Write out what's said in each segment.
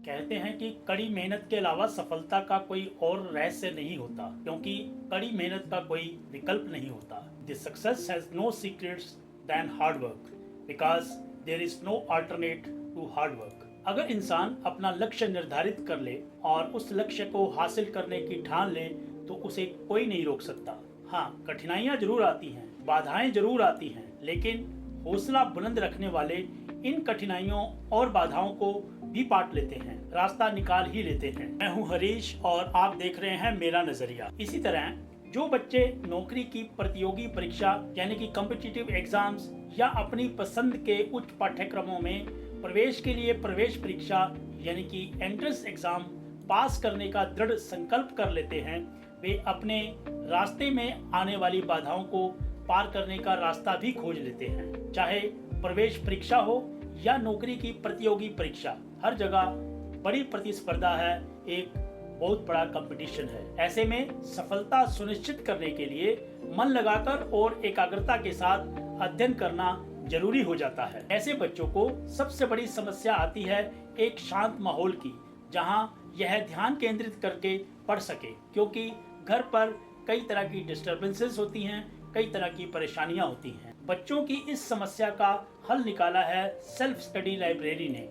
कहते हैं कि कड़ी मेहनत के अलावा सफलता का कोई और रहस्य नहीं होता, क्योंकि कड़ी मेहनत का कोई विकल्प नहीं होता। The success has no secrets then hard work, because there is no alternate to hard work. अगर इंसान अपना लक्ष्य निर्धारित कर ले और उस लक्ष्य को हासिल करने की ठान ले तो उसे कोई नहीं रोक सकता। हाँ, कठिनाइयाँ जरूर आती हैं, बाधाएं जरूर आती हैं, लेकिन हौसला बुलंद रखने वाले इन कठिनाइयों और बाधाओं को भी पाट लेते हैं, रास्ता निकाल ही लेते हैं। मैं हूं हरीश और आप देख रहे हैं मेरा नजरिया। इसी तरह जो बच्चे नौकरी की प्रतियोगी परीक्षा यानी कि कॉम्पिटिटिव एग्जाम्स या अपनी पसंद के उच्च पाठ्यक्रमों में प्रवेश के लिए प्रवेश परीक्षा यानी कि एंट्रेंस एग्जाम पास करने का दृढ़ संकल्प कर लेते हैं, वे अपने रास्ते में आने वाली बाधाओं को पार करने का रास्ता भी खोज लेते हैं। चाहे प्रवेश परीक्षा हो या नौकरी की प्रतियोगी परीक्षा, हर जगह बड़ी प्रतिस्पर्धा है, एक बहुत बड़ा कंपटीशन है। ऐसे में सफलता सुनिश्चित करने के लिए मन लगाकर और एकाग्रता के साथ अध्ययन करना जरूरी हो जाता है। ऐसे बच्चों को सबसे बड़ी समस्या आती है एक शांत माहौल की, जहां यह ध्यान केंद्रित करके पढ़ सके, क्योंकि घर पर कई तरह की डिस्टर्बेंसेस होती हैं, कई तरह की परेशानियां होती हैं। बच्चों की इस समस्या का हल निकाला है सेल्फ स्टडी लाइब्रेरी ने।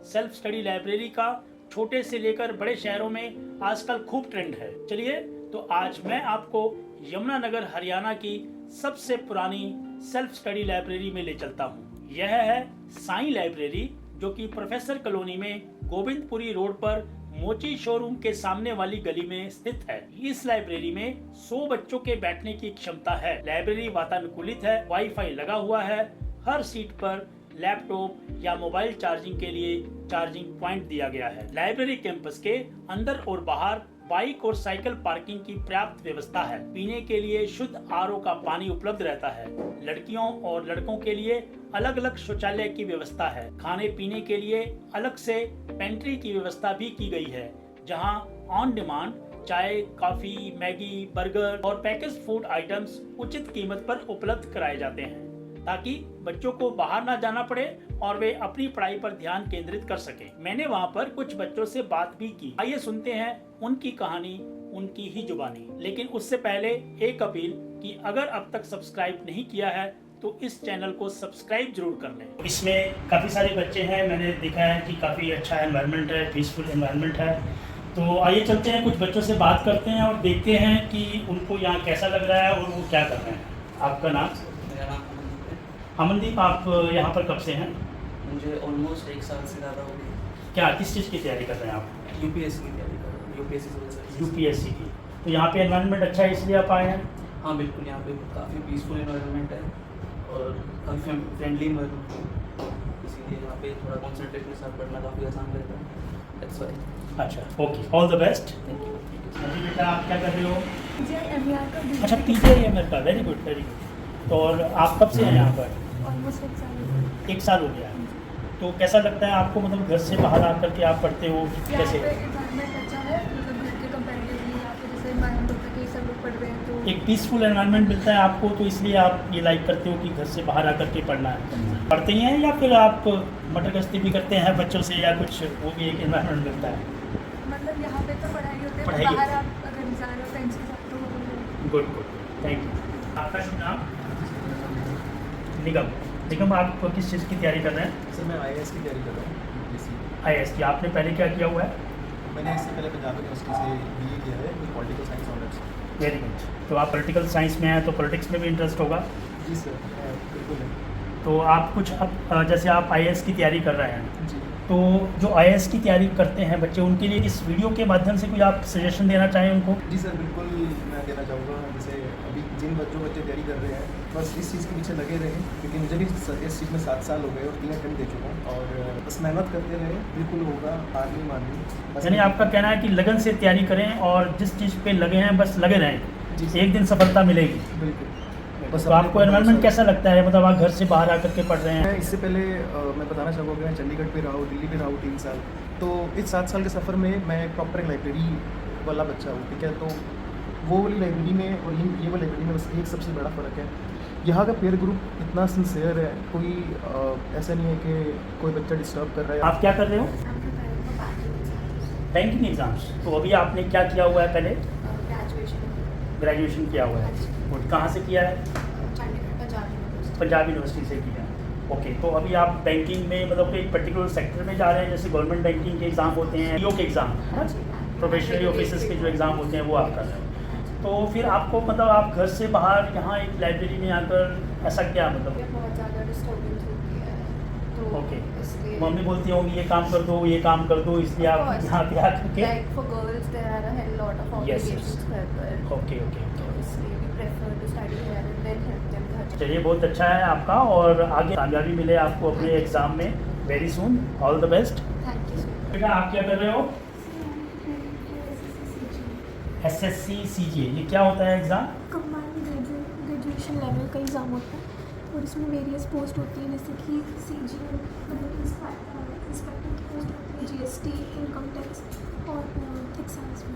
सेल्फ स्टडी लाइब्रेरी का छोटे से लेकर बड़े शहरों में आजकल खूब ट्रेंड है। चलिए तो आज मैं आपको यमुनानगर हरियाणा की सबसे पुरानी सेल्फ स्टडी लाइब्रेरी में ले चलता हूँ। यह है साईं लाइब्रेरी, जो कि प्रोफेसर कॉलोनी में गोविंदपुरी रोड पर मोची शोरूम के सामने वाली गली में स्थित है। इस लाइब्रेरी में 100 बच्चों के बैठने की क्षमता है। लाइब्रेरी वातानुकूलित है, वाईफाई लगा हुआ है, हर सीट पर लैपटॉप या मोबाइल चार्जिंग के लिए चार्जिंग पॉइंट दिया गया है। लाइब्रेरी कैंपस के अंदर और बाहर बाइक और साइकिल पार्किंग की पर्याप्त व्यवस्था है। पीने के लिए शुद्ध आरओ का पानी उपलब्ध रहता है। लड़कियों और लड़कों के लिए अलग अलग शौचालय की व्यवस्था है। खाने पीने के लिए अलग से पेंट्री की व्यवस्था भी की गई है, जहां ऑन डिमांड चाय, कॉफी, मैगी, बर्गर और पैकेज फूड आइटम्स उचित कीमत पर उपलब्ध कराए जाते हैं, ताकि बच्चों को बाहर ना जाना पड़े और वे अपनी पढ़ाई पर ध्यान केंद्रित कर सकें। मैंने वहां पर कुछ बच्चों से बात भी की। आइए सुनते हैं उनकी कहानी उनकी ही जुबानी। लेकिन उससे पहले एक अपील कि अगर अब तक सब्सक्राइब नहीं किया है तो इस चैनल को सब्सक्राइब जरूर कर लें। इसमें काफ़ी सारे बच्चे हैं, मैंने देखा है कि काफ़ी अच्छा एनवायरनमेंट है, पीसफुल एनवायरनमेंट है। तो आइए चलते हैं, कुछ बच्चों से बात करते हैं और देखते हैं कि उनको यहाँ कैसा लग रहा है और वो क्या कर रहे हैं। आपका नाम? मेरा नाम अमनदीप। आप यहाँ पर कब से हैं? मुझे ऑलमोस्ट 1 साल से ज़्यादा हो गया। क्या किस चीज़ की तैयारी कर रहे हैं आप? यूपीएससी की तैयारी कर रहा हूँ, यूपीएससी सिविल सर्विसेज। यूपीएससी की। तो यहाँ पे एनवायरनमेंट अच्छा है इसलिए आप आए हैं? हाँ बिल्कुल, यहाँ पे काफ़ी पीसफुल एनवायरनमेंट है और काफ़ी फ्रेंडली एनवायरनमेंट है, इसीलिए यहाँ पे थोड़ा कॉन्सेंट्रेट के साथ पढ़ना काफ़ी आसान रहता है। That's why. अच्छा, okay, all the best. Thank you. अजी बेटा, आप क्या कर रहे हो? PGIMER का अच्छा, PGIMER का, वेरी गुड वेरी गुड। तो और आप कब से हैं यहाँ पर? ऑलमोस्ट 1 साल। 1 साल हो गया। तो कैसा लगता है आपको, मतलब घर से बाहर आकर के आप पढ़ते हो यहाँ कैसे? पे एनवायरनमेंट अच्छा है, मतलब घर के कंपैरेटिवली यहाँ पे जैसे एनवायरनमेंट होता है कि सब लोग पढ़ रहे हैं तो एक पीसफुल एनवायरनमेंट मिलता है आपको, तो इसलिए आप ये लाइक करते हो कि घर से बाहर आकर के पढ़ना है। पढ़ते ही हैं या फिर आप मटर गश्ती भी करते हैं बच्चों से, या कुछ वो भी एक एनवायरनमेंट मिलता है? मतलब यहाँ पे तो पढ़ाई होती है, पढ़ाई बाहर आप अगर जा रहे हो फ्रेंड्स के साथ तो गुड गुड, थैंक यू। आपका शुभ नाम? निगम। निगम, आप किस चीज़ की तैयारी कर रहे हैं? सर मैं आईएएस की तैयारी कर रहा हूँ यूपीएससी। IAS की। आपने पहले क्या किया हुआ है? मैंने इससे पहले पंजाब यूनिवर्सिटी से बीए किया है with political science honours. Very good. तो आप पॉलिटिकल साइंस में हैं तो पॉलिटिक्स में भी इंटरेस्ट होगा। जी सर, बिल्कुल है। तो आप कुछ अब जैसे आप IAS की तैयारी कर रहे हैं, जी तो जो IAS की तैयारी करते हैं बच्चे, उनके लिए इस वीडियो के माध्यम से कोई आप सजेशन देना चाहें उनको? जी सर, बिल्कुल मैं देना चाहूँगा। जैसे अभी जिन बच्चे तैयारी कर रहे हैं, बस इस चीज़ के पीछे लगे रहें, क्योंकि मुझे भी इस चीज़ में 7 साल हो गए और 3 अटेम्प्ट दे चुका हूँ, और बस मेहनत करते रहें, बिल्कुल होगा, हार नहीं माननी। बस यानी आपका कहना है कि लगन से तैयारी करें और जिस चीज़ पे लगे हैं बस लगे रहें, जी एक दिन सफलता मिलेगी। बिल्कुल। तो आपको एनवायरनमेंट कैसा लगता है, मतलब आप घर से बाहर आकर के पढ़ रहे हैं? मैं इससे पहले मैं बताना चाहूँगा, मैं चंडीगढ़ पे रहा हूँ, दिल्ली पे रहा हूँ 3 साल। तो इस 7 साल के सफ़र में मैं प्रॉपर एक लाइब्रेरी वाला बच्चा हूँ, ठीक है। तो वो वाली लाइब्रेरी में और ये वाली लाइब्रेरी में बस एक सबसे बड़ा फ़र्क है, यहाँ का पेयर ग्रुप इतना सिंसियर है, कोई ऐसा नहीं है कि कोई बच्चा डिस्टर्ब कर रहा है। आप क्या कर रहे हो? Banking exams. तो अभी आपने क्या किया हुआ है पहले? ग्रेजुएशन ग्रेजुएशन किया हुआ है। गुड। कहाँ से किया है? चंडीगढ़ पंजाब यूनिवर्सिटी से किया। ओके, तो अभी आप बैंकिंग में मतलब कि एक पर्टिकुलर सेक्टर में जा रहे हैं, जैसे गवर्नमेंट बैंकिंग के एग्ज़ाम होते हैं, पीओ के एग्ज़ाम, है ना, प्रोफेशनली ऑफिसर्स के जो एग्ज़ाम होते हैं वो आप कर रहे हैं। तो फिर आपको मतलब आप घर से बाहर यहाँ एक लाइब्रेरी में आकर ऐसा क्या मतलब? बहुत ज़्यादा डिस्टर्बेंस होती है, तो ओके, इसलिए मम्मी बोलती होंगी ये काम कर दो, ये काम कर दो, इसलिए आप यहाँ पे आकर के? Like for girls there are a lot of Yes, yes. Obligations घर पर, ओके ओके ओके। तो इसलिए we prefer to study here and then help them घर। चलिए, बहुत अच्छा है आपका, और आगे कामयाबी मिले आपको अपने एग्ज़ाम में। Very soon, all the best. Thank you so much. बेटा आप क्या कर रहे हो? SSC CGA, ये क्या होता है एग्ज़ाम? कंबाइंड ग्रेजुएशन लेवल का एग्ज़ाम होता है, और इसमें वेरियस पोस्ट होती हैं, जैसे कि CGA मतलब इंस्पेक्टर की पोस्ट होती है, GST, इनकम टैक्स और एक्साइज में।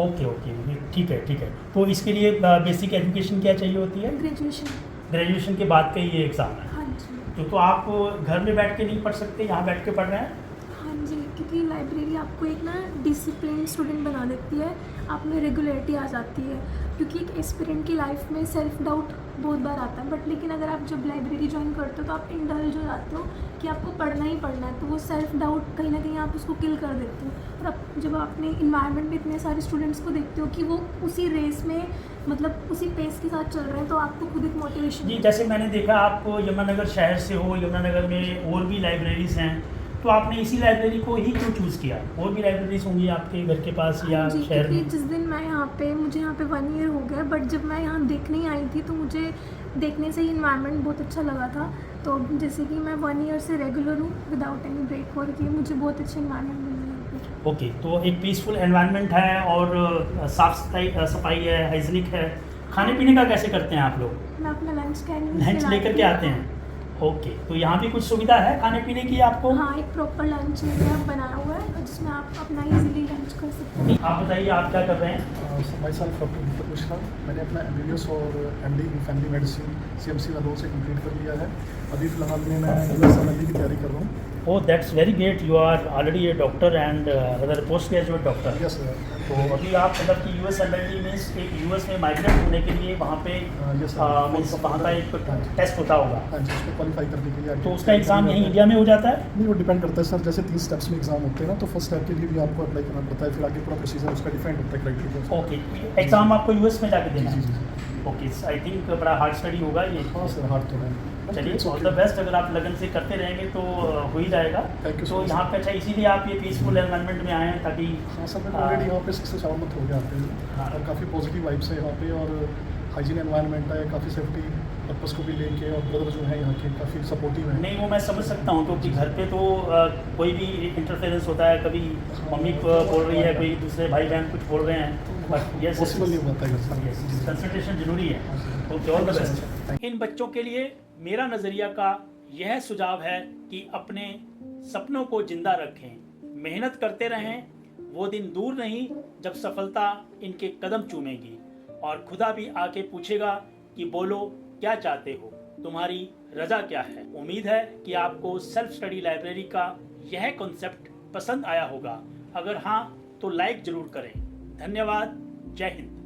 ओके ओके, ये ठीक है ठीक है। तो इसके लिए बेसिक एजुकेशन क्या चाहिए होती है? ग्रेजुएशन। ग्रेजुएशन के बाद का ये एग्ज़ाम है। हाँ जी। तो आप घर में बैठ के नहीं पढ़ सकते, यहाँ बैठ के पढ़ रहे हैं? हाँ जी, क्योंकि लाइब्रेरी आपको एक ना डिसिप्लिन स्टूडेंट बना देती है, आप में रेगुलरिटी आ जाती है, क्योंकि एक एस्पिरेंट की लाइफ में सेल्फ डाउट बहुत बार आता है, बट लेकिन अगर आप जब लाइब्रेरी ज्वाइन करते हो तो आप इंडल्ज हो जाते हो कि आपको पढ़ना ही पढ़ना है, तो वो सेल्फ डाउट कहीं ना कहीं आप उसको किल कर देते हो। और अब जब आप अपने इन्वायरमेंट में इतने सारे स्टूडेंट्स को देखते हो कि वो उसी रेस में मतलब उसी पेस के साथ चल रहे हैं, तो आपको खुद एक मोटिवेशन। जी, जैसे मैंने देखा आप यमुनानगर शहर से हो, यमुनानगर में और भी लाइब्रेरीज़ हैं, तो आपने इसी लाइब्रेरी को ही क्यों चूज़ किया? और भी लाइब्रेरीज होंगी आपके घर के पास या जी, शहर क्योंकि में? जिस दिन मैं यहाँ पे मुझे यहाँ पे 1 ईयर हो गया, बट जब मैं यहाँ देखने ही आई थी तो मुझे देखने से ही इन्वायरमेंट बहुत अच्छा लगा था। तो जैसे कि मैं 1 ईयर से रेगुलर हूँ विदाउट एनी ब्रेक, और कि मुझे बहुत अच्छे इन्वायरमेंट मिल रहा है। ओके, तो एक पीसफुल एनवायरनमेंट है और साफ़ सफाई है, हाइजीनिक है। खाने पीने का कैसे करते हैं आप लोग? मैं अपना लंच लंच लेकर के आते हैं? ओके, तो यहाँ भी कुछ सुविधा है खाने पीने की आपको? हाँ, एक प्रॉपर लंच एरिया बनाया हुआ है जिसमें आप अपना इजीली लंच कर सकते हैं। आप बताइए आप क्या कर रहे हैं? माई सेल्फ डॉक्टर दीपक मिश्रा। मैंने अपना MBBS और MD in family medicine CMC Lahore से कंप्लीट कर लिया है। अभी फिलहाल में मैं USMLE की तैयारी कर रहा हूँ। Oh, that's very great, you are already a doctor and other post graduate doctor. Yes sir. तो अभी आप मतलब कि USMLE मीन्स एक US में माइग्रेट होने के लिए वहाँ पे यस मीन्स वहाँ का एक टेस्ट होता होगा, हाँ जी, उसको क्वालिफाई करने के लिए तो उसका एग्ज़ाम यहीं इंडिया में हो जाता है? नहीं, वो डिपेंड करता है सर। जैसे 3 स्टेप्स में एग्जाम होते हैं ना, तो फर्स्ट स्टेप के लिए भी आपको अप्लाई करना पड़ता है, फिर आगे पूरा प्रोसीजर उसका डिफरेंट होता है क्राइटेरिया। ओके, एग्ज़ाम आपको US में जाके देना जी है? जी जी। ओके, आई थिंक बड़ा हार्ड स्टडी होगा ये। हाँ सर, हार्ड तो है। चलिए, ऑल द बेस्ट। अगर आप लगन से करते रहेंगे तो हो ही जाएगा। Thank you so तो much. यहाँ पे अच्छा, इसीलिए आप ये पीसफुल एनवायरनमेंट में आए हैं ताकि हाँ सर, मैं ऑलरेडी यहाँ पे 6 से 7 मंथ हो गया आते हाँ। हैं, और काफ़ी पॉजिटिव वाइब्स है यहाँ पे, और हाइजीन एनवायरनमेंट है, काफ़ी सेफ्टी पर्पज़ को भी लेके, और ब्रदर जो है यहाँ के काफ़ी सपोर्टिव है। नहीं, वो मैं समझ सकता हूँ, क्योंकि घर पे तो कोई भी इंटरफेरेंस होता है, कभी मम्मी बोल रही है, कोई दूसरे भाई बहन कुछ बोल रहे हैं, बट यस, पॉसिबल नहीं होता है घर से। कंसल्टेशन जरूरी है। Okay, all the best. इन बच्चों के लिए मेरा नज़रिया का यह सुझाव है कि अपने सपनों को जिंदा रखें, मेहनत करते रहें। वो दिन दूर नहीं जब सफलता इनके कदम चूमेगी और खुदा भी आके पूछेगा कि बोलो क्या चाहते हो, तुम्हारी रजा क्या है। उम्मीद है कि आपको सेल्फ स्टडी लाइब्रेरी का यह कॉन्सेप्ट पसंद आया होगा। अगर हाँ तो लाइक जरूर करें। धन्यवाद। जय हिंद।